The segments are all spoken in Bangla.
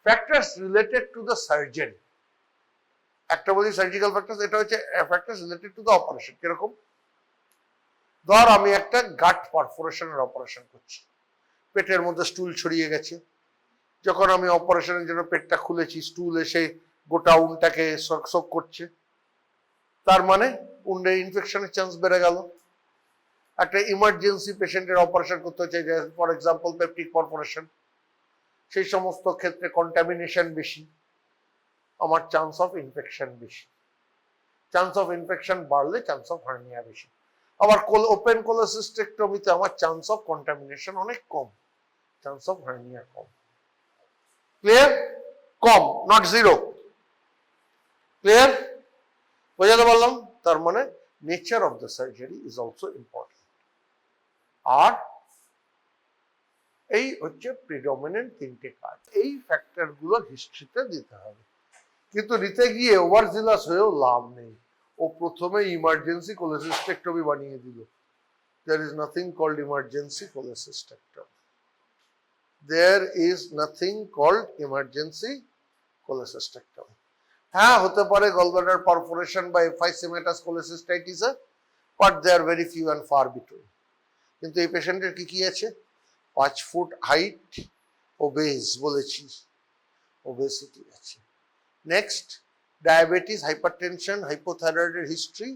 Factors related to the surgery, একটা বলি সার্জিক্যাল ফ্যাক্টরস, এটা হচ্ছে factors related to the operation. কিরকম? ধর আমি একটা গাট পারফোরেশনের অপারেশন করছি, পেটের মধ্যে স্টুল ছড়িয়ে গেছে, যখন আমি অপারেশনের জন্য পেটটা খুলেছি স্টুল এসে গোটা উন্ডটাকে শক করছে, তার মানে উন্ডে ইনফেকশনের চান্স বেড়ে গেল। একটা ইমার্জেন্সি পেশেন্টের অপারেশন করতে হচ্ছে, ফর এক্সাম্পল পেপটিক পারফোরেশন, সেই সমস্ত ক্ষেত্রে কন্টামিনেশন বেশি, আমার চান্স অফ ইনফেকশন বেশি, চান্স অফ ইনফেকশন বাড়লে চান্স অফ হার্নিয়া বেশি। আবার ওপেন কোলোসিস্টেক্টমিতে আমার চান্স অফ কন্টামিনেশন অনেক কম, চান্স অফ হার্নিয়া কম। ক্লিয়ার? কম, নট জিরো। ক্লিয়ার? বোঝাতে পারলাম? তার মানে nature of the surgery is also important. আর এই হচ্ছে প্রিডমিনেন্ট তিনটে কাজ, এই ফ্যাক্টর গুলো হিস্ট্রিতে দিতে হবে। কিন্তু নিতে গিয়ে ওভারজিলাস হয়েও লাভ নেই, ও প্রথমে ইমার্জেন্সি কোলোসিস্টেক্টমি বানিয়ে দিল। There is nothing called emergency cholecystectomy. There is nothing called emergency cholecystectomy. হ্যাঁ, হতে পারে gallbladder perforation বা epiphysematous cholecystitis, but they are very few and far between. কিন্তু এই পেশেন্টের কি আছে? 5 ফুট হাইট, ওবেস বলেছি, ওবেসিটি আছে। নেক্সট, ডায়াবেটিস, হাইপারটেনশন, হাইপোথাইরয়েডের হিস্ট্রি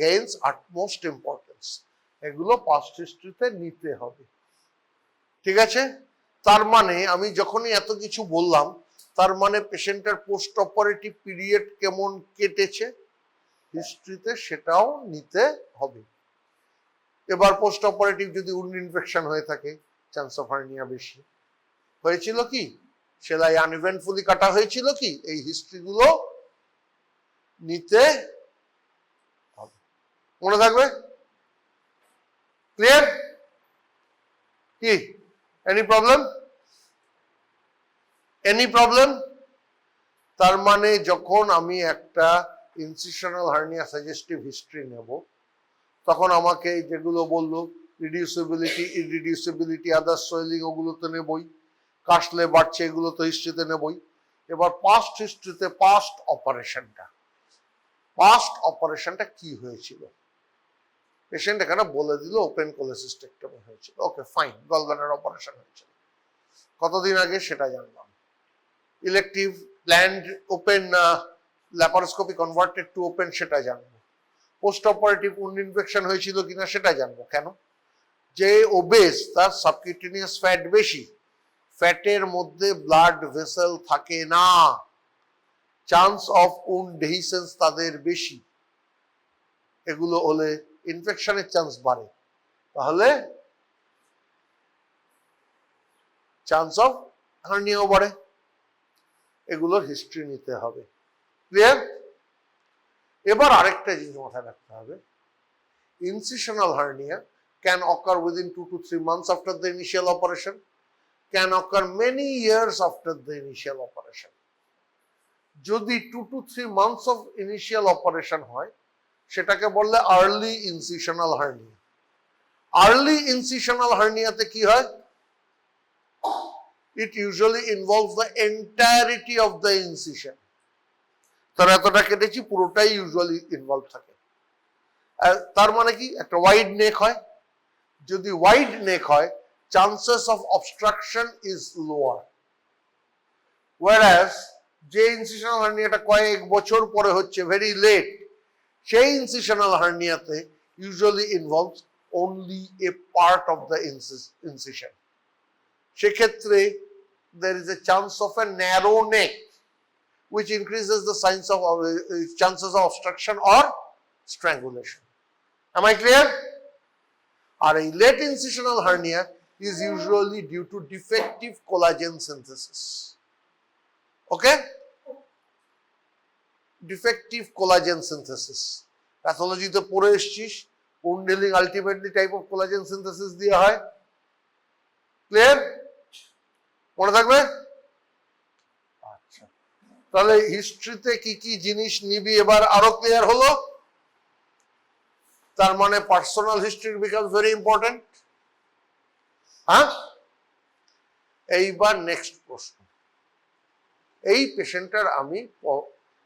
গেইনস আটমোস্ট ইম্পর্টেন্স। এগুলো পাস্ট হিস্ট্রিতে নিতে হবে। ঠিক আছে? তার মানে আমি যখনই এত কিছু বললাম, তার মানে পেশেন্টের পোস্ট অপারেটিভ পিরিয়ড কেমন কেটেছে হিস্ট্রিতে সেটাও নিতে হবে। এবার পোস্ট অপারেটিভ যদি উন্ড ইনফেকশন হয়ে থাকে, চান্স অফ হার্নিয়া বেশি। হয়েছিল কি? সেলাই আনইভেন্টফুলি কাটা হয়েছিল কি? এই হিস্ট্রিগুলো নিতে হবে। মনে থাকবে? ক্লিয়ার? কি এনি প্রবলেম? Any problem? তার মানে যখন আমি একটা ইনসিশনাল হার্নিয়া সাজেস্টিভ হিস্ট্রি নেব, তখন আমাকে যেগুলো বললো রিডিউসিবিলিটি, ইররিডিউসিবিলিটি, আদার সোয়েলিং, ওগুলো তো নেবই, কাশলে বাড়ছে, এগুলো তো হিস্ট্রিতে নেবই। এবার পাস্ট হিস্ট্রিতে পাস্ট অপারেশনটা কি হয়েছিল, পেশেন্ট এখানে বলে দিল ওপেন কোলোসিস্টেক্টমি হয়েছিল। ওকে ফাইন, গলব্লাডার অপারেশন হয়েছিল কতদিন আগে সেটা জানলাম। Elective planned open laparoscopy converted to open সেটা জানবো। পোস্ট অপারেটিভ উন্ড ইনফেকশন হয়েছিল কিনা সেটা জানবো। কেন? যে ওবেস তার সাবকিউটেনিয়াস ফ্যাট বেশি, ফ্যাটের মধ্যে ব্লাড ভেসেল থাকে না, চান্স অফ উন্ড ডেহিসেন্স তাদের বেশি, এগুলো হলে ইনফেকশনের চান্স বাড়ে, তাহলে চান্স অফ হার্নিয়াও বাড়ে। এগুলোর হিস্ট্রি নিতে হবে। ক্লিয়ার? এবার আরেকটা জিনিস মাথায় রাখতে হবে, incisional hernia can occur within 2 to 3 months after the initial operation, can occur many years after the initial operation. যদি 2 to 3 months of initial operation হয়, সেটাকে বললে early incisional hernia. Early incisional হার্নিয়াতে কি হয়? It usually involves the entirety of the incision. তার এতটা কেটেছি পুরোটাই ইউজুয়ালি ইনভলভ থাকে। তার মানে কি? একটা ওয়াইড নেক হয়। যদি ওয়াইড নেক হয়, chances of obstruction is lower. Whereas যে ইনসিশনাল হার্নিয়াটা কয়েক বছর পরে হচ্ছে, ভেরি লেট, সেই ইনসিশনাল হার্নিয়াতে usually involves only a part of the incision. সেক্ষেত্রে there is a chance of a narrow neck which increases the chances of obstruction or strangulation. Am I clear? Or a late incisional hernia is usually due to defective collagen synthesis. Okay? Defective collagen synthesis. Pathology te pore eschish, wound healing ultimately type of collagen synthesis দিয়ে হয়। Clear? মনে থাকবে? আচ্ছা, তাহলে হিস্ট্রিতে কি কি জিনিস নিবি এবার আরো ক্লিয়ার হলো। তার মানে personal history becomes very important. হ্যাঁ, এইবার নেক্সট প্রশ্ন, এই পেশেন্টের আমি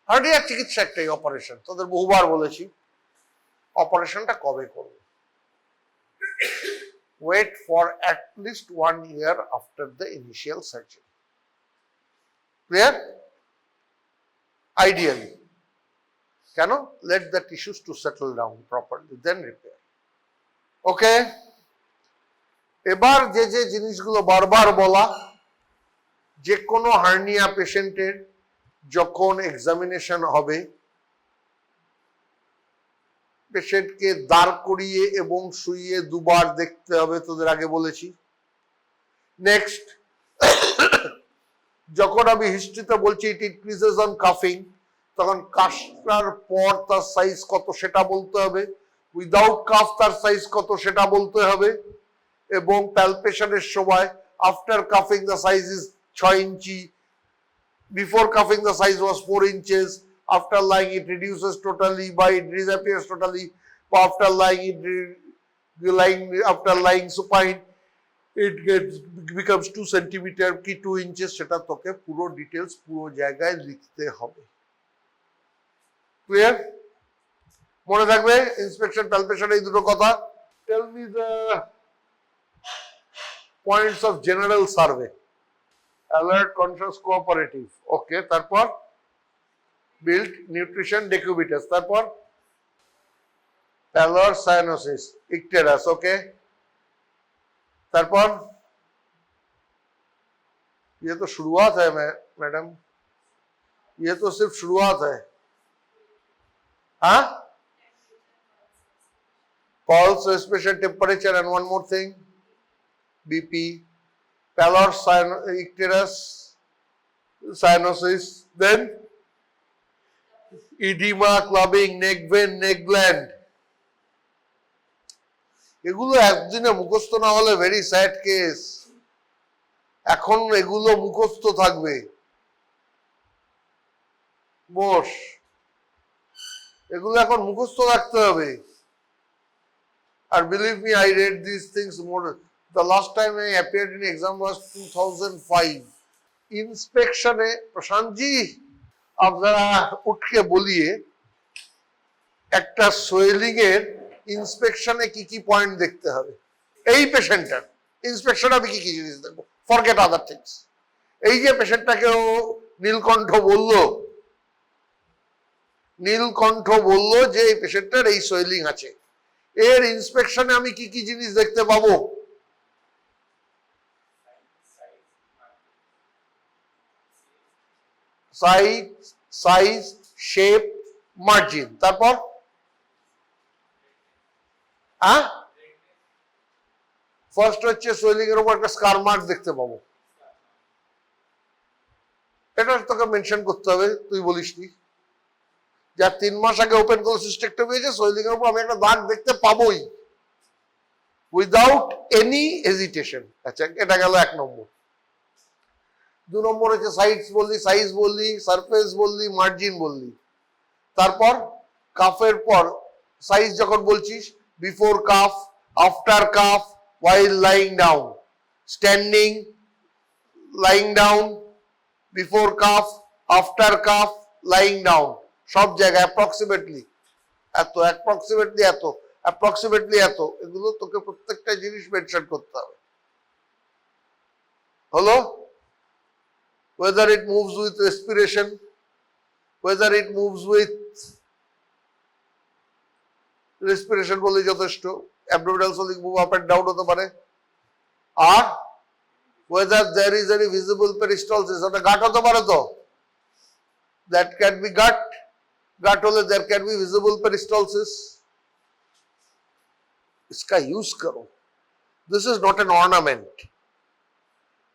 কার্ডিয়াক চিকিৎসা একটাই অপারেশন, তাদের বহুবার বলেছি অপারেশনটা কবে করব। Wait for at least 1 year after the initial surgery. Clear? Ideally. Can let the tissues to settle down properly, then repair. Okay? এবার যে যে জিনিসগুলো বারবার বলা, যে কোনো হার্নিয়া পেশেন্টের যখন এক্সামিনেশন হবে পেশেন্টকে দাঁড় করিয়ে এবং শুইয়ে দুবার দেখতে হবে, তোদের আগে বলেছি। নেক্সট, যখন আমি হিস্ট্রিতে বলছি ইট ইনক্রিজেস অন কাফিং, তখন কাশার পর তার সাইজ কত সেটা বলতে হবে, উইদাউট কাফ তার সাইজ কত সেটা বলতে হবে, এবং প্যালপেশনের সময় আফটার কাফিং the size is 6 inch, before কাফিং the size was 4 inches, after lying it reduces totally, by it disappears totally, after lying supine it becomes 2 centimeter কি 2 inches, সেটা তোকে পুরো ডিটেলস পুরো জায়গায় লিখতে হবে। ক্লিয়ার? মনে থাকবে ইন্সপেকশন প্যালপেশন এই দুটো কথা। Tell me the points of general survey. alert, conscious, cooperative, okay, তারপর build, nutrition, decubitus, তারপর pallor, cyanosis, icterus, okay, তারপর ये तो शुरुआत है मैडम, ये तो सिर्फ शुरुआत है। हाँ, pulse, respiration, temperature, and one more thing, BP, pallor, icterus, cyanosis, then edema, clubbing, neck vein, neck gland. এগুলো একদিনে মুখস্থ না হলে ভেরি স্যাড কেস। এখন এগুলো মুখস্থ থাকবে। বস, এগুলো এখন মুখস্থ রাখতে হবে। আর believe me, I read these things more. The last time I appeared in exam was 2005. इंस्पेक्शने Prashant ji आप जरा उठ के बोलिए একটা সোয়েলিং এর ইন্সপেকশনে কি কি পয়েন্ট দেখতে হবে। এই পেশেন্টের ইন্সপেকশনে আমি কি কি জিনিস দেখবো, ফরগেট আদার থিংস। এই যে পেশেন্টটাকে ও নীলকণ্ঠ বললো যে এই পেশেন্টের এই সোয়েলিং আছে, এর ইন্সপেকশনে আমি কি কি জিনিস দেখতে পাবো? সাইজ, শেপ, মার্জিন, তারপর ফার্স্ট হচ্ছে সোয়েলিং এর উপর একটা স্কার মার্ক দেখতে পাবো। এটা তোকে মেনশন করতে হবে, তুই বলিসনি। যার 3 মাস আগে ওপেন কোলসিস্টেক্টমি হয়েছে, সোয়েলিং এর উপর আমি একটা দাগ দেখতে পাবোই উইদাউট এনি হেজিটেশন। আচ্ছা, এটা গেল 1 নম্বর। 2 নম্বর হচ্ছে সাইজ বললি, সারফেস বললি, মার্জিন বললি। তারপর কাফের পর সাইজ যখন বলছিস, before calf, after calf, while lying down, standing, lying down, before cuff, after cuff, lying down, সব জায়গায় অ্যাপ্রক্সিমেটলি এত, এগুলো তোকে প্রত্যেকটা জিনিস মেনশন করতে হবে। হলো? whether it moves with respiration, whether it moves with respiration বলে যথেষ্ট, abdominal swelling move up and down হতে পারে, আর whether there is any visible peristalsis, ওটা গাট হতে পারে, তো that can be gut হলে there can be visible peristalsis। इसका यूज करो। This is not an ornament,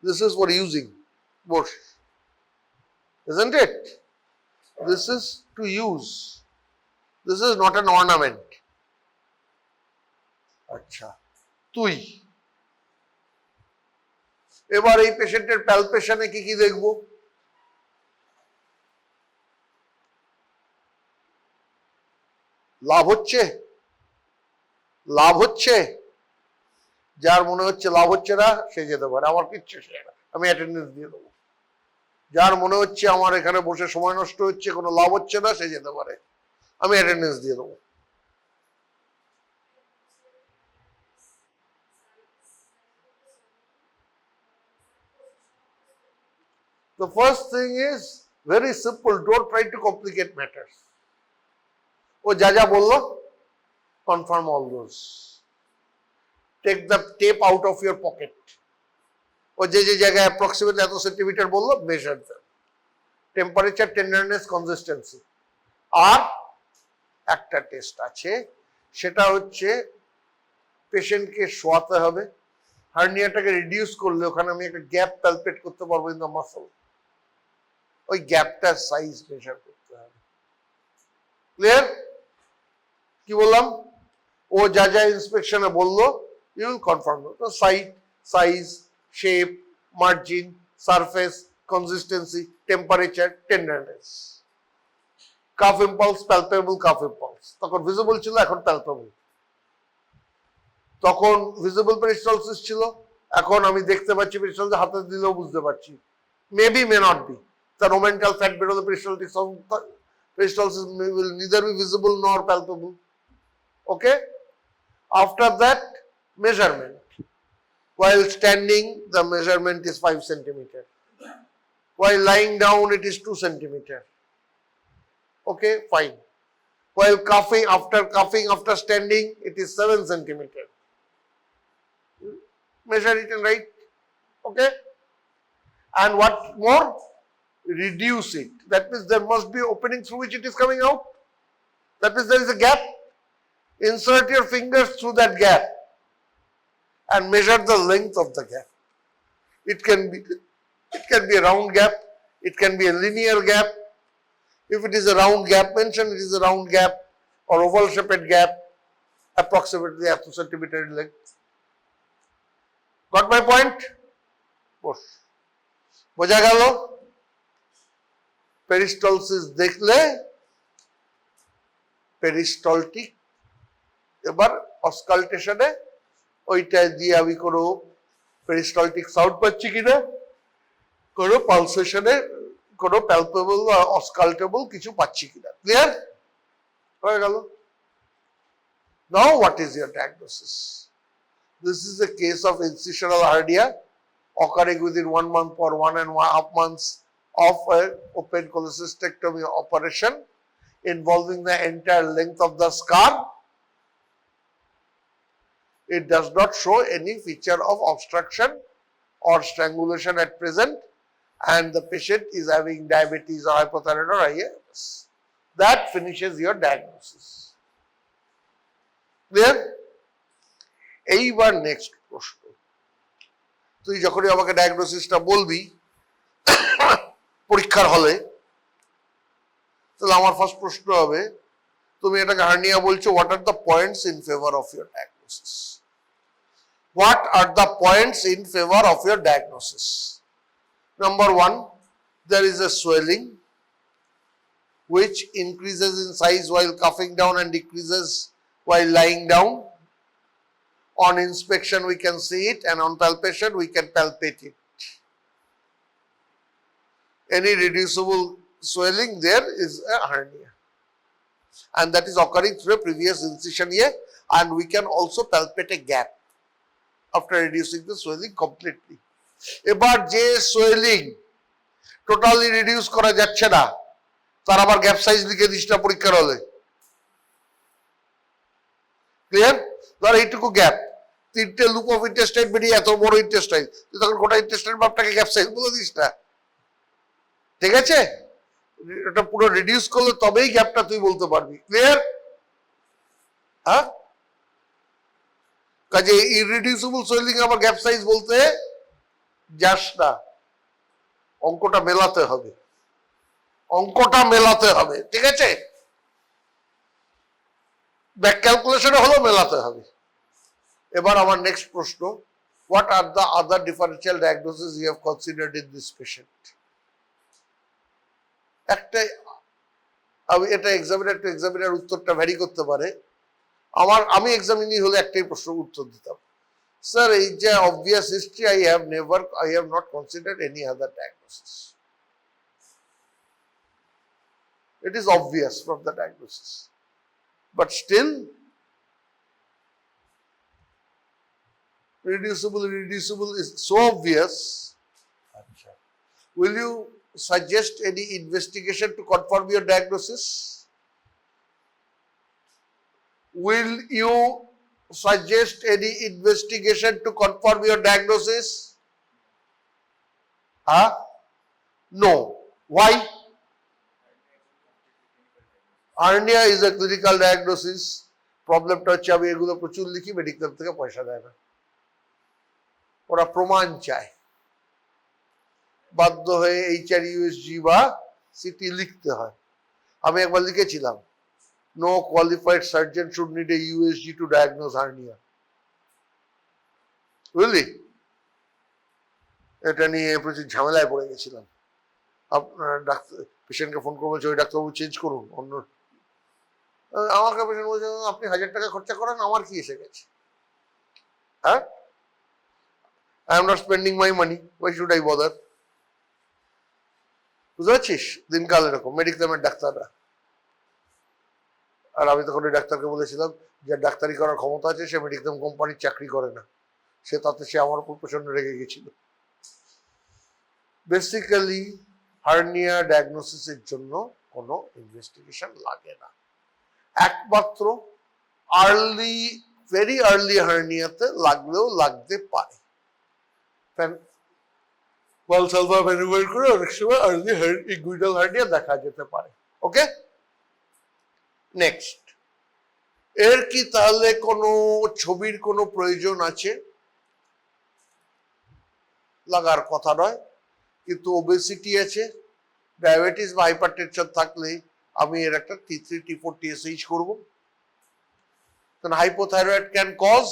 this is for using, bosh, isn't it? This is to use, this is not an ornament। আচ্ছা, তুই এবার এই পেশেন্টের প্যালপেশনে কি কি দেখবো? লাভ হচ্ছে, যার মনে হচ্ছে লাভ হচ্ছে না সে যেতে পারে, আমার কিচ্ছু, আমি অ্যাটেন্ডেন্স দিয়ে দেবো। যার মনে হচ্ছে আমার এখানে বসে সময় নষ্ট হচ্ছে, কোনো লাভ হচ্ছে না, সে যেতে পারে, আমি অ্যাটেন্ডেন্স দিয়ে দেবো। The first thing is very simple, don't try to complicate matters. ও যা যা বললো, confirm all those. Take the tape out of your pocket. ও যে যে জায়গায় approximately এত সেন্টিমিটার বললো, measure them. Temperature, tenderness, consistency. আর একটা টেস্ট আছে, সেটা হচ্ছে পেশেন্টকে শোয়াতে হবে, হার্নিয়াটাকে রিডিউস করলে ওখানে আমি একটা গ্যাপ প্যালপেট করতে পারবো ইন দ্য মাসল, ওই গ্যাপটার সাইজ মেজার করতে হবে। ক্লিয়ার? কি বললাম? ও যা যা ইন্সপেকশনে বললো, you will confirm size, shape, margin, surface, consistency, temperature, tenderness. Cough impulse, palpable cough impulse, তখন ভিজিবল ছিল, এখন প্যালপেবল। তখন ভিজিবল পেরিস্টালসিস ছিল, এখন আমি দেখতে পাচ্ছি পেরিস্টালসিস, হাতে দিলেও বুঝতে পারছি, maybe may not be. The nomental fat below the peristalsis will neither be visible nor palpable. Okay? After that, measurement. While standing, the measurement is 5 centimeter. While lying down, it is 2 centimeter. Okay, fine. While coughing, after standing, it is 7 centimeter. Measure it and write. Okay? And what more? Reduce it. That means there must be opening through which it is coming out. That means there is a gap. Insert your fingers through that gap and measure the length of the gap. It can be a round gap, it can be a linear gap. If it is a round gap, mention it is a round gap or oval shaped gap, approximately 2 centimeter in length. Got my point? বোঝা গেল? পেরিস্টলসিস দেখলে পেরিস্টলটিক, এবার অসকালটেশনে ওইটা দিয়ে আমি কোনো পেরিস্টলটিক সাউন্ড পাচ্ছি কিনা, কোনো পালসেশনে কোনো প্যালপেবল বা অসকালটেবল কিছু পাচ্ছি কিনা। ক্লিয়ার হয়ে গেল? Now what is your diagnosis? This is a case of incisional hernia occurring within 1 month or 1.5 months of an open cholecystectomy operation involving the entire length of the scar. It does not show any feature of obstruction or strangulation at present, and the patient is having diabetes or hypothyroid or IBS. That finishes your diagnosis. Clear? এইবার নেক্সট প্রশ্ন, তুই যখনই আমাকে ডায়াগনোসিসটা বলবি পরীক্ষার হলে, তাহলে আমার ফার্স্ট প্রশ্ন হবে, তুমি এটাকে হার্নিয়া বলছো, what are the points in favour of your diagnosis? What are the points in favor of your diagnosis? Number 1, there is a swelling which increases in size while coughing down and decreases while lying down. On inspection we can see it, and on palpation we can palpate it. Any reducible swelling there is a hernia, and that is occurring through a previous incision here, and we can also palpate a gap after reducing the swelling completely. এবার যে সোয়েলিং টোটালি রিডিউস করা যাচ্ছে না, তার আবার গ্যাপ সাইজ লিখে দিস না পরীক্ষার হলে। ক্লিয়ার? ধর এইটুকু গ্যাপ, 3টে লুপ অফ ইন্টেস্টাইন বেরিয়ে এত বড় ইন্টেস্টাইন, তুই তখন গোটা ইন্টেস্টাইন মাপটাকে গ্যাপ সাইজ বলে দিস না। ঠিক আছে? এটা পুরো রিডিউস করলে তবেই গ্যাপটা তুই বলতে পারবি। ক্লিয়ার? হ্যাঁ, কাজে ইররিডিউসিবল সোয়েলিং আবার গ্যাপ সাইজ বলতে যাস না, অঙ্কটা মেলাতে হবে, অঙ্কটা মেলাতে হবে। ঠিক আছে? ব্যাক ক্যালকুলেশনে হলো মেলাতে হবে। এবার আমার নেক্সট প্রশ্ন, what are the other differential diagnosis you have considered in this patient? একটা আমি এটা এক্সামিনার টু এক্সামিনার উত্তরটা ভ্যারি করতে পারে। আমি এক্সামিনি হলে একটাই প্রশ্ন উত্তর দিতাম, স্যার এই যে obvious history, I have not considered any other diagnosis. It is obvious from the diagnosis. But still, irreducible is so obvious. Will you suggest any investigation to confirm your diagnosis? Will you suggest any investigation to confirm your diagnosis? No. Why? Hernia is a clinical diagnosis. প্রবলেমটা হচ্ছে আমি এগুলো প্রচুর লিখি, মেডিকেল থেকে পয়সা দেয় না, ওরা প্রমাণ চায়, বাধ্য হয়ে HRUSG বা CT লিখতে হয়। আমি একবার লিখেছিলাম, no qualified surgeon should need a USG to diagnose hernia. বুঝলি? এটা নিয়ে প্রচুর ঝামেলায় পড়ে গেছিলাম। আপনার ডাক্তার পেশেন্টকে ফোন করে বলছে ওই ডাক্তারবাবু চেঞ্জ করুন, অন্য। আমাকে পেশেন্ট বলছে আপনি 1000 টাকা খরচা করেন, আমার কি এসে গেছে? হ্যাঁ, I am not spending my money, why should I bother? বুঝতে পারছিস? দিনকাল এরকম মেডিক্লেমের ডাক্তাররা। আর আমি তখন ওই ডাক্তারকে বলেছিলাম যে ডাক্তারি করার ক্ষমতা আছে, সে মেডিক্লেম কোম্পানির চাকরি করে না, সে আমার উপর প্রচন্ড রেগে গেছিল। বেসিক্যালি হার্নিয়া ডায়াগনোসিসের জন্য কোনো ইনভেস্টিগেশন লাগে না, একমাত্র ভেরি আর্লি হার্নিয়াতে লাগলেও লাগতে পারে। অনেক সময় আর্লি ইগুইডাল হার্নিয়া দেখা যেতে পারে। ওকে, নেক্সট, এর কি তাহলে কোনো ছবির কোনো প্রয়োজন আছে? লাগার কথা নয়, কিন্তু ওবেসিটি আছে, ডায়াবেটিস বা হাইপারটেনশন থাকলে আমি এর একটা T3 T4 TSH করবো। কারণ হাইপোথাইরয়েড ক্যান কজ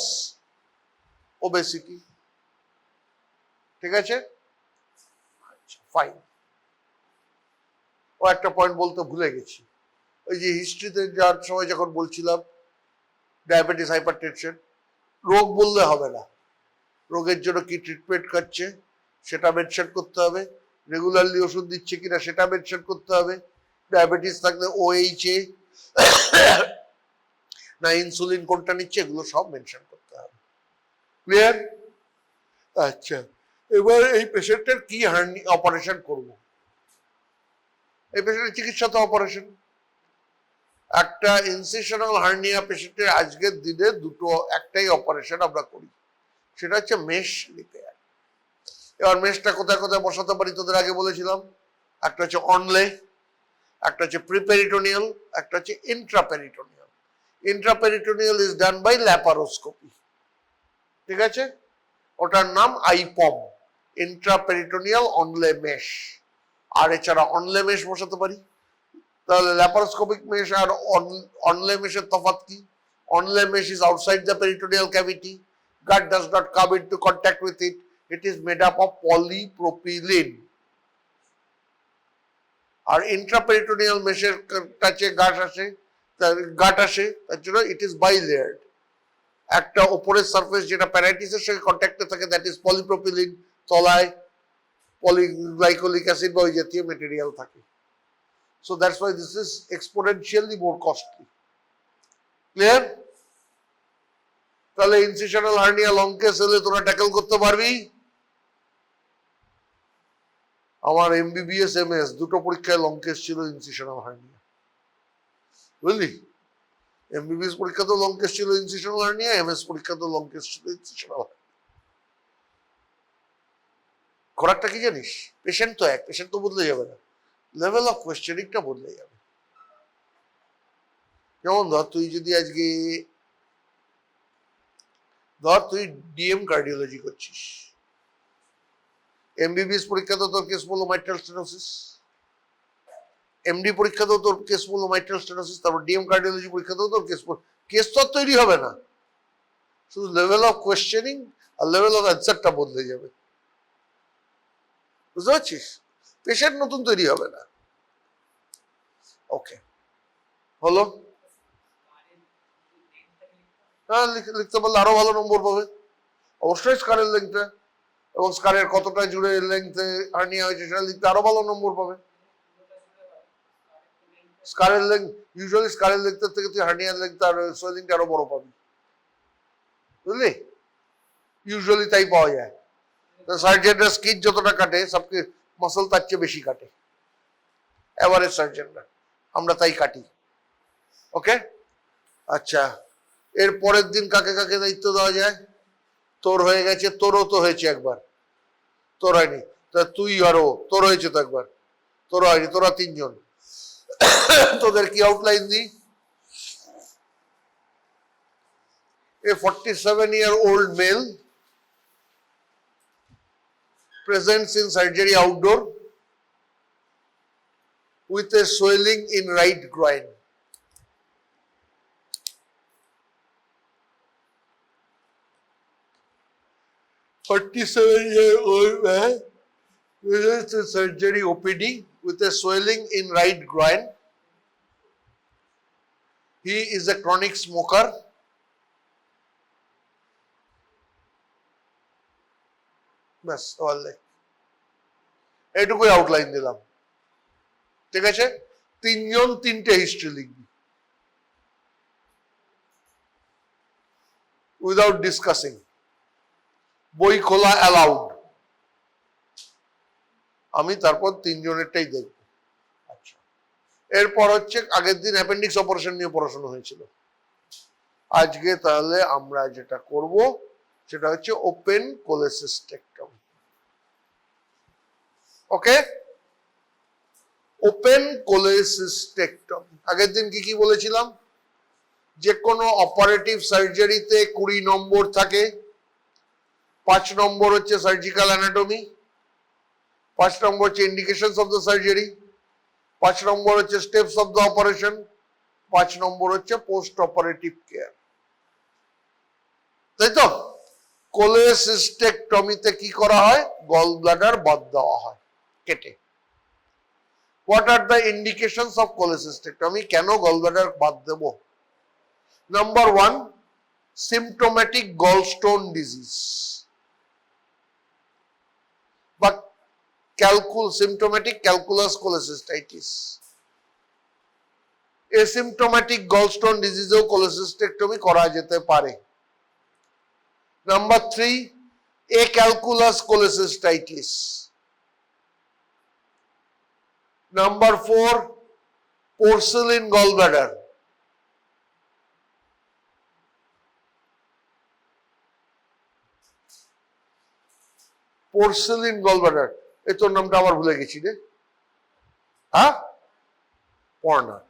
ওবেসিটি। ঠিক আছে, আচ্ছা ফাইন। ও একটা পয়েন্ট বলতে ভুলে গেছি, ওই যে হিস্ট্রিতে যাওয়ার সময় যখন বলছিলাম ডায়াবেটিস হাইপারটেনশন, রোগ বললে হবে না, রোগের জন্য কি ট্রিটমেন্ট খাচ্ছে সেটা মেনশন করতে হবে, রেগুলারলি ওষুধ দিচ্ছে কিনা সেটা মেনশন করতে হবে, ডায়াবেটিস থাকলে OHA না ইনসুলিন কোনটা নিচ্ছে এগুলো সব মেনশন করতে হবে। ক্লিয়ার? আচ্ছা, এবার এই পেশেন্টের কি হার্নিয়া অপারেশন করব? এই পেশেন্টের চিকিৎসা তো অপারেশন। একটা ইনসিশনাল হার্নিয়া পেশেন্টের আজকের দিনে একটাই অপারেশন আমরা করি, সেটা হচ্ছে মেশ রিপেয়ার। এবার মেশটা কোথায় কোথায় বসাতে পারি তোদের আগে বলেছিলাম, একটা হচ্ছে অনলে, একটা হচ্ছে প্রিপেরিটোনিয়াল, একটা হচ্ছে intraperitoneal. Intraperitoneal is done by laparoscopy, ঠিক আছে, ওটার নাম আইপম, ইন্ট্রাপেরিটোনিয়াল অনলে মেশ। আর এছাড়া অনলে মেশ বসাতে পারি। তাহলে ল্যাপারোস্কোপিক মেশ আর অনলে মেশের তফাৎ কি? Onlay mesh is outside the peritoneal cavity, gut does not come into contact with it, it is made up of polypropylene। আর ইন্ট্রাপেরিটোনিয়াল মেশের কাছে গাট আসে, তার জন্য ইট ইজ বাইলেয়ার্ড। একটা উপরের সারফেস যেটা প্যারাইটিসের সঙ্গে কন্ট্যাক্টে থাকে, দ্যাট ইজ পলিপ্রোপিলিন, তলায় পলিগ্লাইকোলিক অ্যাসিড বা ওই জাতীয় মেটেরিয়াল থাকে। So that's why this is exponentially more costly. Clear? তাহলে ইনসিশনাল হার্নিয়া লং কেস হলে তোরা ট্যাকল করতে পারবি? আমার MBBS MS দুটো পরীক্ষায় লং কেস ছিল ইনসিশনাল হার্নিয়া, বুঝলি? MBBS পরীক্ষা তো লং কেস ছিল ইনসিশনাল হার্নিয়া, MS পরীক্ষা তো লং কেস ছিল ইনসিশনাল হার্নিয়া। খোরাকটা কি জানিস? পেশেন্ট তো এক, পেশেন্ট তো বদলে যাবে না, লেভেল অফ কোয়েশ্চেনিংটা বদলে যাবে। যেমন ধর তুই যদি আজকে তুই DM কার্ডিওলজি করছিস, MBBS পরীক্ষা তো তোর কেস বললো মাইট্রাল স্টেনোসিস, MD পরীক্ষা তো তোর কেস বললো মাইট্রাল স্টেনোসিস, তারপর DM কার্ডিওলজি পরীক্ষা তো তোর কেস তো তৈরি হবে না, শুধু লেভেল অফ কোয়েশ্চেনিং আর লেভেল অফ অ্যান্সারটা বদলে যাবে। বুঝতে পারছিস? পেশেন্ট নতুন তৈরি হবে না। ওকে, হলো? হ্যাঁ, লিখতে পারলে আরো ভালো নম্বর পাবে। অবশ্যই স্কারের লেংথে এবং স্কারের কতটা জুড়ে লেংথে হার্নিয়া হয়েছে সেটা লিখতে আরো ভালো নম্বর পাবে। স্কারের লেন্থ, ইউজুয়ালি স্কারের লেন্থের থেকে তুই হার্নিয়ার লেন্থ আর সোয়েলিংটা আরো বড় পাবি, বুঝলি? ইউজুয়ালি তাই পাওয়া যায়। সার্জনরা স্কিন যতটা কাটে সবকে মাসল তার চেয়ে বেশি কাটে, এভারেজ সার্জনরা, আমরা তাই কাটি। ওকে, আচ্ছা, এর পরের দিন কাকে কাকে দায়িত্ব দেওয়া যায়? তোর হয়ে গেছে, তোরও তো হয়েছে একবার, তোর হয়নি, তা তুই আরো, তোর হয়েছে তো একবার, তোর হয়নি, তোরা 3 জন। তোদের কি outline the? A 47-year-old male presents in surgery outdoor with a swelling in right groin. "47-year-old man presents in surgery OPD with a swelling in right groin. He is a chronic smoker. ব্যাস, এইটুকুই আউটলাইন দিলাম, ঠিক আছে? 3 জন 3টে হিস্ট্রি লিখবি উইদাউট ডিসকাসিং, বই খোলা অ্যালাউড। আমি তারপর 3 জনেরটাই দেখব। আচ্ছা, এরপর হচ্ছে আগের দিন অ্যাপেন্ডিক্স অপারেশন নিয়ে পড়াশোনা হয়েছিল, আজকে তাহলে আমরা যেটা করব সেটা হচ্ছে ওপেন কোলেসিস্টেক্টমি। ওকে, ওপেন কোলেসিস্টেক্টমি। আগের দিন কি কি বলেছিলাম? যে কোনো অপারেটিভ সার্জারিতে 20 নম্বর থাকে। 5 নম্বর হচ্ছে সার্জিক্যাল অ্যানাটমি, 5 নম্বর হচ্ছে ইন্ডিকেশনস অফ দ্য সার্জারি, 5 নম্বর হচ্ছে স্টেপস অফ দ্য অপারেশন, 5 নম্বর হচ্ছে পোস্ট অপারেটিভ কেয়ার, তাই তো? কোলেসিস্টেক্টমিতে কি করা হয়? গল ব্লাডার বাদ দেওয়া হয় কেটে। What are the indications of cholecystectomy? কেন গল ব্লাডার বাদ দেব? নাম্বার 1, সিম্পটোম্যাটিক গলস্টোন ডিজিজ বা সিম্পটোম্যাটিক ক্যালকুলাস কোলেসিস্টাইটিস। এসিম্পটোম্যাটিক গলস্টোন ডিজিজেও কোলেসিস্টেক্টমি করা যেতে পারে। Number 3, acalculous cholecystitis. Number 4, porcelain gallbladder. Porcelain gallbladder, এই তোর নামটা আবার ভুলে গেছি রে। হ্যাঁ, পর্নার।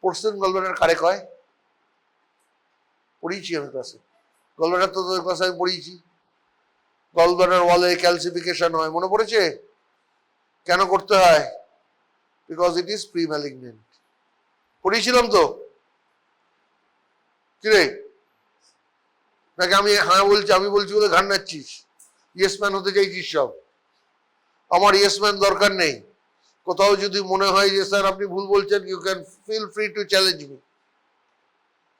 পোর্সেলিন গলব্লাডার কারে কয়? পড়িয়েছি আমি ক্লাসে। গলব্লাডার তো তোদের ক্লাসে আমি পড়িয়েছি। গলব্লাডার ওয়ালে ক্যালসিফিকেশন হয়, মনে পড়েছে? কেন করতে হয়? Because it is pre malignant. পড়িয়েছিলাম তো, কিরে? নাকি আমি হ্যাঁ বলছি, আমি বলছি বলে ঘাড় নাচ্ছিস? ইয়েস ম্যান হতে চাইছিস সব? আমার ইয়েস ম্যান দরকার নেই। কোথাও যদি মনে হয় যে স্যার আপনি ভুল বলছেন, you can feel free to challenge me.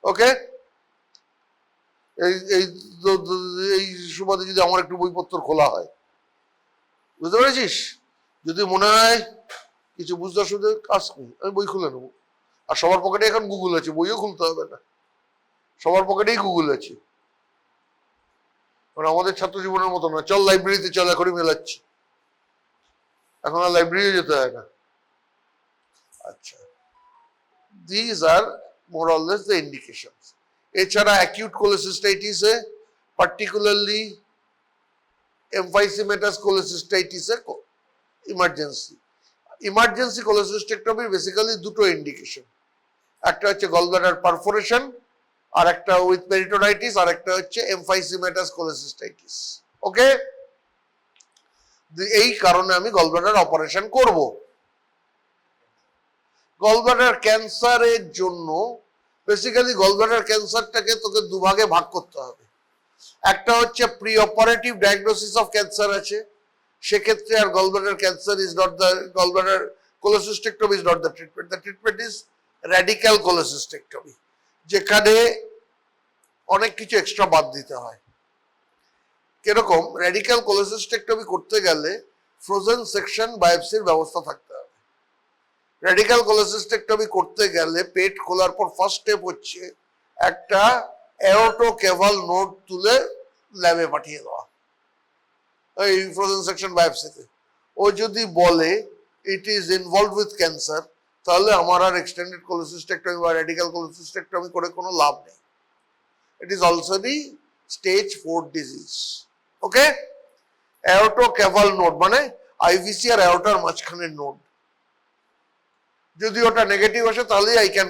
Okay, এই সুবাদে যদি আমার একটু বইপত্র খোলা হয়, বুঝতে পেরেছিস? যদি মনে হয় কিছু বুঝতে অসুবিধা, কাজ নেই, আমি বই খুলে নেবো। আর সবার পকেটে এখন গুগল আছে, বইও খুলতে হবে না, সবার পকেটেই গুগল আছে। কারণ আমাদের ছাত্র জীবনের মতো না, চল লাইব্রেরিতে চল, এখনই মেলাচ্ছি, এখন আর লাইব্রেরিও যেতে হয় না। আচ্ছা, this are more or less the indications. এছাড়া অ্যাকিউট কোলেসিস্টাইটিসে, পার্টিকুলারলি এমফাইসিমেটাস কোলেসিস্টাইটিসে ইমার্জেন্সি কোলেসিস্টেক্টমির বেসিক্যালি দুটো ইন্ডিকেশন, একটা হচ্ছে গলব্লাডার পারফোরেশন, আর একটা উইথ পেরিটোনাইটিস, আর একটা হচ্ছে এমফাইসিমেটাস কোলেসিস্টাইটিস। ওকে, এই কারণে আমি গলব্লাডার অপারেশন করব। গলব্লাডার ক্যান্সারের জন্য বেসিক্যালি গলব্লাডার ক্যান্সারটাকে তোকে দুভাগে ভাগ করতে হবে। একটা হচ্ছে pre operative diagnosis of cancer আছে, সেক্ষেত্রে আর gallbladder cancer is not the, gallbladder cholecystectomy is not the treatment. The treatment is radical cholecystectomy, যেখানে অনেক কিছু এক্সট্রা বাদ দিতে হয়। কিরকম? র্যাডিক্যাল কোলেসিস্টেক্টমি করতে গেলে ফ্রোজেন সেকশন বায়োপসির ব্যবস্থা থাকতে হবে। রেডিক্যাল কোলেসিস্টেক্টমি করতে গেলে পেট খোলার পর ফার্স্ট স্টেপ হচ্ছে একটা অ্যাওর্টোকেভাল নোড তুলে ল্যাবে পাঠিয়ে দেওয়া, এই ফ্রোজেন সেকশন বায়োপসিতে। ও যদি বলে it is involve with cancer, তাহলে আমার আর এক্সটেন্ডেড কোলেসিস্টেক্টমি বা রেডিক্যাল কোলেসিস্টেক্টমি করে কোনো লাভ নেই। It is already stage 4 disease. Okay, aortocaval node মানে আইভিসি আর অ্যাওর্টার মাঝখানের নোড। যদি ওটা নেগেটিভ আসে তাহলে আই ক্যান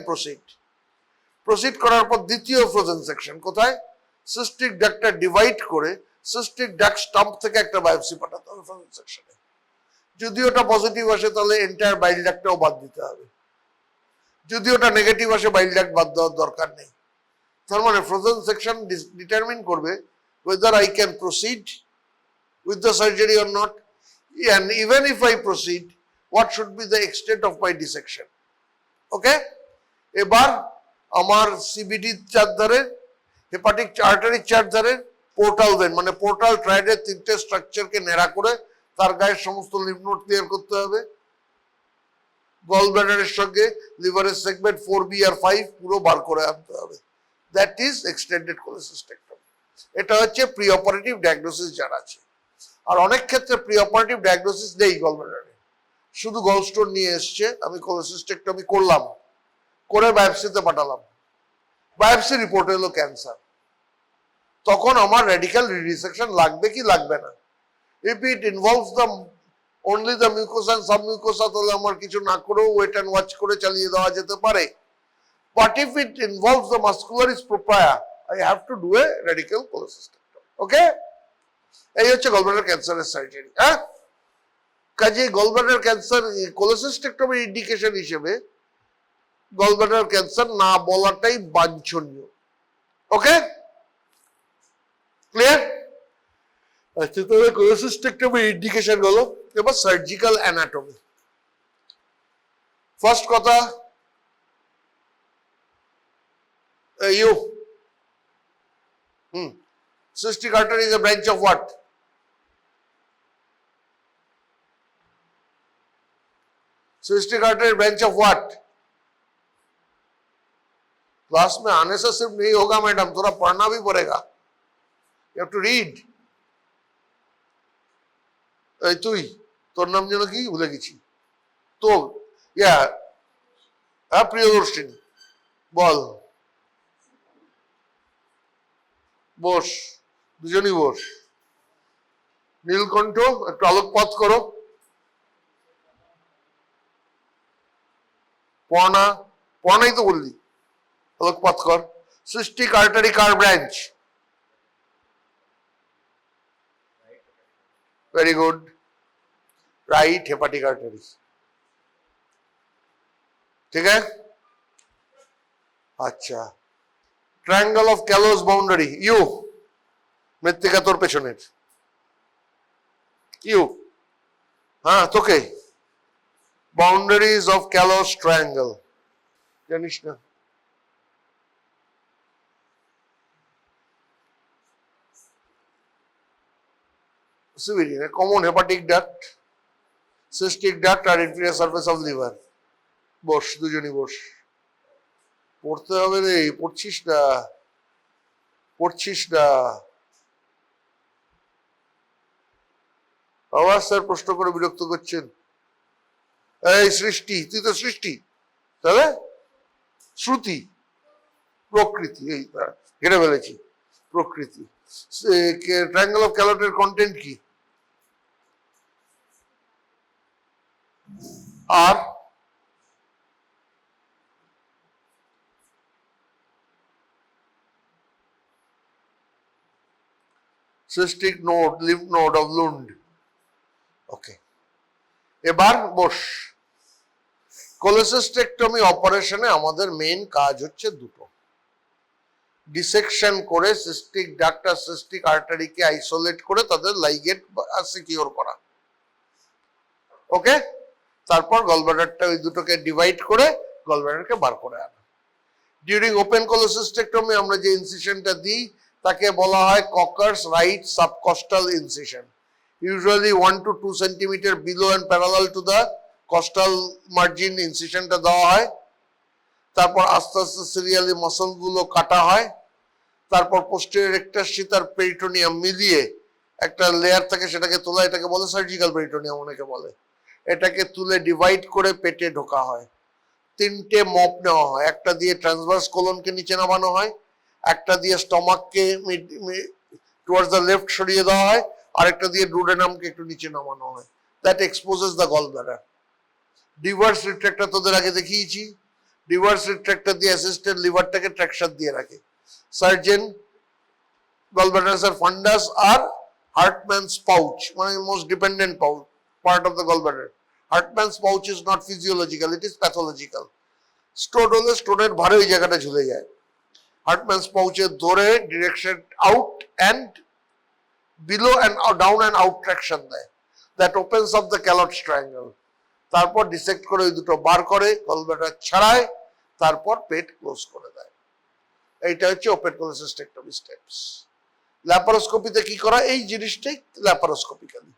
প্রসিড করার পর দ্বিতীয় ফ্রোজেন সেকশন কোথায়, সিস্টিক ডাক্টটা ডিভাইড করে সিস্টিক ডাক্ট স্টাম্প থেকে একটা বায়োপসি পাঠাতে হবে ফ্রোজেন সেকশনে। যদি ওটা পজিটিভ আসে তাহলে এন্টায়ার বাইল ডাক্টটাও বাদ দিতে হবে। যদি ওটা নেগেটিভ আসে বাইল ডাক্ট বাদ দেওয়ার দরকার নেই। তার মানে ফ্রোজেন সেকশন ডিটারমিন করবে whether I can proceed with the surgery or not, and even if I proceed, what should be the extent of my dissection. Okay, এবার আমার সিবিডি চারধারে, হেপাটিক আর্টারি চারধারে, পোর্টাল ভেন মানে পোর্টাল ট্রাইডের তিনটে স্ট্রাকচারকে ন্যাড়া করে তার গায়ের সমস্ত লিম্ফ নোড ক্লিয়ার করতে হবে। গল ব্লাডারের সঙ্গে লিভারের সেগমেন্ট 4B আর 5 পুরো বার করে আনতে হবে। That is extended cholecystectomy. এটা হচ্ছে প্রি অপারেটিভ ডায়াগনোসিস যার আছে। আর অনেক ক্ষেত্রে প্রি অপারেটিভ ডায়াগনোসিস নেই গল ব্লাডারে, শুধু গলস্টোন নিয়ে এসছে, আমি কোলেসিস্টেক্টমি করলাম, করে বায়োপসিতে পাঠালাম, বায়োপসি রিপোর্ট এলো ক্যান্সার। তখন আমার রেডিক্যাল রিডিসেকশন লাগবে কি লাগবে না? If it involves the only the mucosa and submucosa, তাহলে আমার কিছু না করেও ওয়েট অ্যান্ড ওয়াচ করে চালিয়ে দেওয়া যেতে পারে। But if it involves the muscularis propria, I have to do a radical cholecystectomy. Okay? এই হচ্ছে গলব্লাডার ক্যান্সারের সার্জারি। হ্যাঁ, কাজে গলব্লাডার ক্যান্সার কোলেসিস্টেক্টমি ইন্ডিকেশন হিসেবে গলব্লাডার ক্যান্সার না বলাটাই বাঞ্ছনীয়। ওকে, ক্লিয়ার? আচ্ছা, তাহলে কোলেসিস্টেক্টমি ইন্ডিকেশন হলো। এবার সার্জিক্যাল অ্যানাটমি। ফার্স্ট কথা, cystic artery is a branch of what? Cystic artery branch of what? Class में आने से सिर्फ नहीं होगा मैडम, थोड़ा पढ़ना भी पड़ेगा। You have to read. এই তুই, তোর নাম যেন কি ভুলে গেছি তো, প্রিয়দর্শিনী, বল। বস, দুজনই বস। নীলকণ্ঠ, একটু আলোকপাত করো। পড়াই তো বললি, আলোকপাত কর। সিস্টিক আর্টারি কার branch? Very good, right hepatic artery. ঠিক আছে, আচ্ছা। Triangle of Calot's boundary, you Mrittika তোর পেছনের, ইউ, হ্যাঁ তোকে। বাউন্ডারিজ অফ ক্যালোস ট্রায়াঙ্গল জানিস না? Common hepatic duct, cystic duct আর ইনফেরিয়র সারফেস অফ লিভার। বস, দুজনই বস। পড়তে হবে রে, পড়ছিস না। আবার স্যার প্রশ্ন করে বিরক্ত করছেন। এই সৃষ্টি, তুই তো সৃষ্টি, তাহলে শ্রুতি, প্রকৃতি, এই ঘেরে ফেলেছি, প্রকৃতি। ট্রায়াঙ্গল অফ ক্যালোটের কন্টেন্ট কি? আর cystic node, lymph node of Lund. Okay. এবার বস। কোলেসিস্টেক্টমি অপারেশনে আমাদের মেইন কাজ হচ্ছে দুটো। ডিসেকশন করে সিস্টিক ডাক্ট আর সিস্টিক আর্টারিকে আইসোলেট করে তাদের লাইগেট সিকিউর করা। ওকে, তারপর গলব্লাডারটা ওই দুটোকে ডিভাইড করে গলব্লাডারকে বার করে আনা। ডিউরিং ওপেন কোলেসিস্টেক্টমি আমরা যে ইনসিশনটা দিই তাকে বলা হয় caucus right সাবকস্টাল incision, usually 1 to 2 centimeter below and parallel to the costal margin ইনসিশনটা দেওয়া হয়, তারপর আস্তে আস্তে সিরিয়ালি মাসল গুলো কাটা হয়, তারপর পোস্টেরিয়র রেক্টাস আর পেরিটোনিয়াম মিলিয়ে একটা লেয়ার থাকে, সেটাকে তোলা, এটাকে বলে সার্জিক্যাল পেরিটোনিয়াম অনেকে বলে। এটাকে তুলে ডিভাইড করে পেটে ঢোকা হয়। তিনটে মপ নেওয়া হয়, একটা দিয়ে ট্রান্সভার্স কোলনকে নিচে নামানো হয়, একটা দিয়ে স্টমাককে টুয়ার্ডস দ্য লেফট সরিয়ে দেওয়া হয়, আরেকটা দিয়ে ডুওডেনামকে একটু নিচে নামানো হয়। That exposes the gall bladder. Reverse retractor তোদের আগে দেখিয়েছি, রিভার্স রিট্রাক্টর দিয়ে অ্যাসিস্টেড লিভারটাকে ট্র্যাকশন দিয়ে রাখে। সার্জেন gallbladders are fundus আর Hartmann's pouch, মানে most dependent part of the gallbladder. Hartmann's pouch is not physiological, it is pathological. Stone হলে স্টোনের ভারে ওই জায়গাটা ঝুলে যায়। Hartmann's pouch এর ধরে direction out and below and down and out traction দেয়, that opens off the Calot's triangle. তারপর ডিসেক্ট করে ওই দুটো বার করে গলব্লাডার ছাড়ায়, তারপর পেট ক্লোজ করে দেয়। এইটা হচ্ছে ওপেন কোলেসিস্টেক্টমি স্টেপস। ল্যাপারোস্কোপিতে কি করা, এই জিনিসটাই ল্যাপারোস্কোপিক্যালি।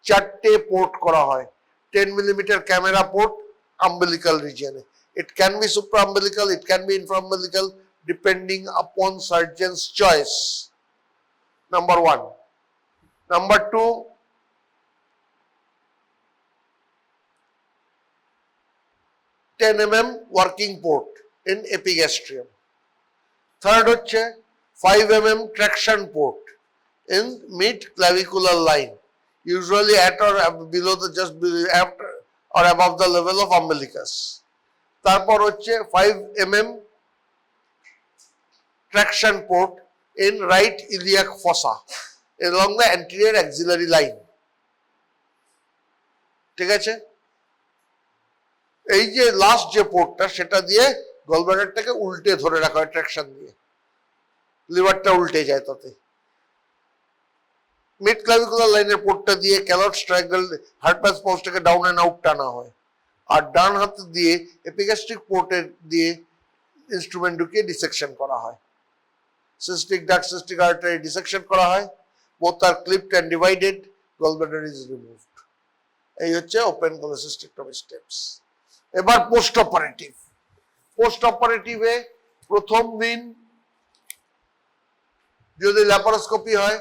4টে পোর্ট করা হয়, 10 millimetre camera port umbilical region. It can be supraumbilical, it can be infraumbilical, depending upon surgeon's choice. Number 1. Number 2, ten mm working port in epigastrium. Third হচ্ছে 5 mm traction port in mid clavicular line, usually at or below the just after or above the level of umbilicus. তারপর হচ্ছে 5 mm traction port in right iliac fossa along the anterior axillary line. ঠিক আছে, এই যে লাস্ট যে পোর্টটা, সেটা দিয়ে গলব্লাডারটাকে উল্টে ধরে রাখা হয় ট্র্যাকশন দিয়ে, লিভারটা উল্টে যায় তাতে। মিড ক্লাভিকুলার লাইনের পোর্টটা দিয়ে ক্যালটস ট্রায়াঙ্গেল হার্টম্যানস পাউচটাকে ডাউন এন্ড আউট টানা হয়, আর ডান হাতে দিয়ে এপিগ্যাস্ট্রিক পোর্টের দিয়ে ইনস্ট্রুমেন্ট ঢুকিয়ে ডিসেকশন করা হয়। Cystic duct, cystic artery dissection করা হয়, বোথ আর clipped and divided, gallbladder is removed. এই হচ্ছে ওপেন কোলেসিস্টেক্টমি স্টেপস। এবার পোস্ট অপারেটিভ। পোস্ট অপারেটিভে প্রথম দিন যদি ল্যাপারোস্কোপি হয়,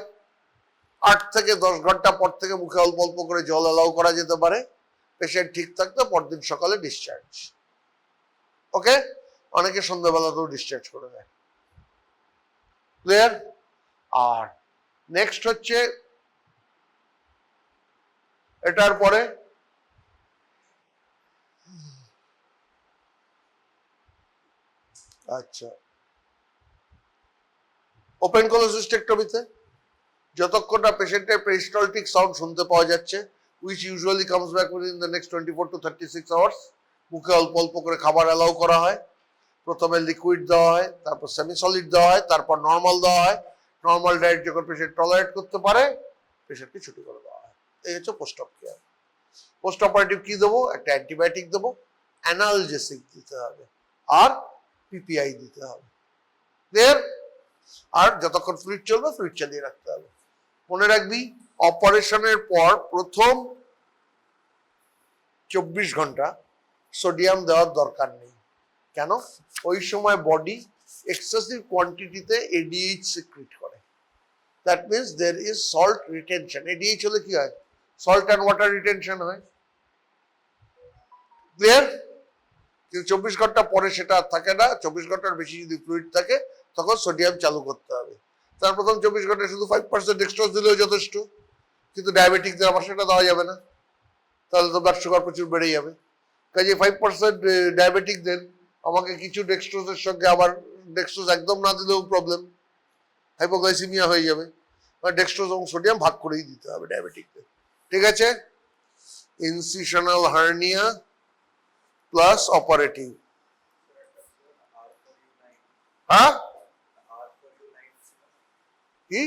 8 থেকে 10 ঘন্টা পর থেকে মুখে অল্প অল্প করে জল অ্যালাউ করা যেতে পারে। পেশেন্ট ঠিক থাকলে পরদিন সকালে ডিসচার্জ। ওকে, অনেকে সন্ধ্যাবেলাতেও ডিসচার্জ করে দেয়। ক্লিয়ার? আর নেক্সট হচ্ছে এটার পরে আচ্ছা, ওপেন কোলেসিস্টেক্টমিতে যতক্ষণ না পেশেন্টের পেরিস্টালটিক সাউন্ড শুনতে পাওয়া যাচ্ছে, which usually comes back within the next 24 to 36 hours, মুখে অল্প অল্প করে খাবার অ্যালাউ করা হয়। প্রথমে লিকুইড দেওয়া হয়, তারপর সেমি সলিড দেওয়া হয়, তারপর নর্মাল দেওয়া হয়। নর্মাল ডায়েট যখন পেশেন্ট টলারেট করতে পারে, পেশেন্টকে ছুটি করে দেওয়া হয়। এই হচ্ছে পোস্ট অপ কেয়ার। পোস্ট অপারেটিভ কি দেবো? একটা অ্যান্টিবায়োটিক দেবো, অ্যানালজেসিক দিতে হবে, আর পিপিআই দিতে হবে। ক্লিয়ার? আর যতক্ষণ ফ্লুইড চলবে ফ্লুইড চালিয়ে রাখতে হবে। মনে রাখবি, অপারেশনের পর প্রথম 24 ঘন্টা সোডিয়াম দেওয়ার দরকার নেই। কেন? ওই সময় বডি এক্সেসিভ কোয়ান্টিটিতে এডিএইচ সিক্রিট করে। That means there is salt retention. ADH হলে কি হয়? সল্ট অ্যান্ড ওয়াটার রিটেনশন হয়। ক্লিয়ার? কিন্তু 24 ঘন্টা পরে সেটা আর থাকে না। 24 ঘন্টার বেশি যদি ফ্লুইড থাকে, তখন সোডিয়াম চালু করতে হবে। তার প্রথম 24 ঘন্টায় শুধু 5% ডেক্সট্রোজ দিলেও যথেষ্ট। কিন্তু ডায়াবেটিকদের আবার সেটা দেওয়া যাবে না, তাহলে তো ব্লাড সুগার প্রচুর বেড়ে যাবে। কাজে 5% ডায়াবেটিকদের আমাকে কিছু ডেক্সট্রোজের সঙ্গে আবার ডেক্সট্রোজ একদম না দিলেও প্রবলেম, হাইপোগ্লাইসিমিয়া হয়ে যাবে। ডেক্সট্রোজ এবং সোডিয়াম ভাগ করেই দিতে হবে ডায়াবেটিকদের। ঠিক আছে? Incisional hernia plus operative. হ্যাঁ, কি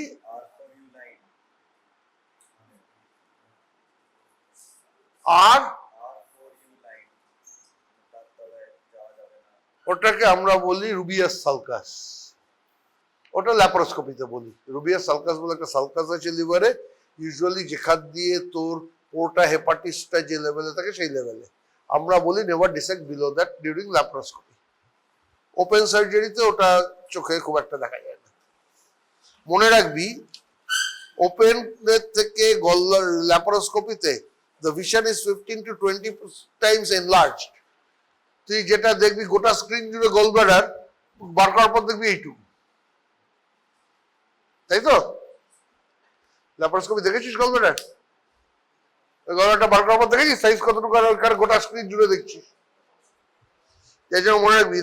আর ওটাকে আমরা বলি রুবিয়াস সালকাস। ওটা ল্যাপারোস্কোপিতে বলি। রুবিয়াস সালকাস বলে একটা সালকাস আছে লিভারে, ইউজুয়ালি যেখান দিয়ে তোর পোর্টা হেপাটিসটা যে লেভেলে থাকে সেই লেভেলে। আমরা বলি never dissect below that during laparoscopy. Open সার্জারিতে ওটা চোখে খুব একটা দেখা যায় না। মনে রাখবি ওপেন থেকে ল্যাপারোস্কোপিতে the vision is 15 to 20 times enlarged. তুই যেটা দেখবি গোটা স্ক্রিন জুড়ে গোল ব্লাডার, বার করার পর দেখবি এইটুকু, তাই তো? ল্যাপারোস্কোপি দেখেছিস গোল ব্লাডার? ওই গোল ব্লাডারটা বার করার পর দেখেছিস সাইজ কতটুকু, আর গোটা স্ক্রিন জুড়ে দেখছিস। এই জন্য মনে রাখবি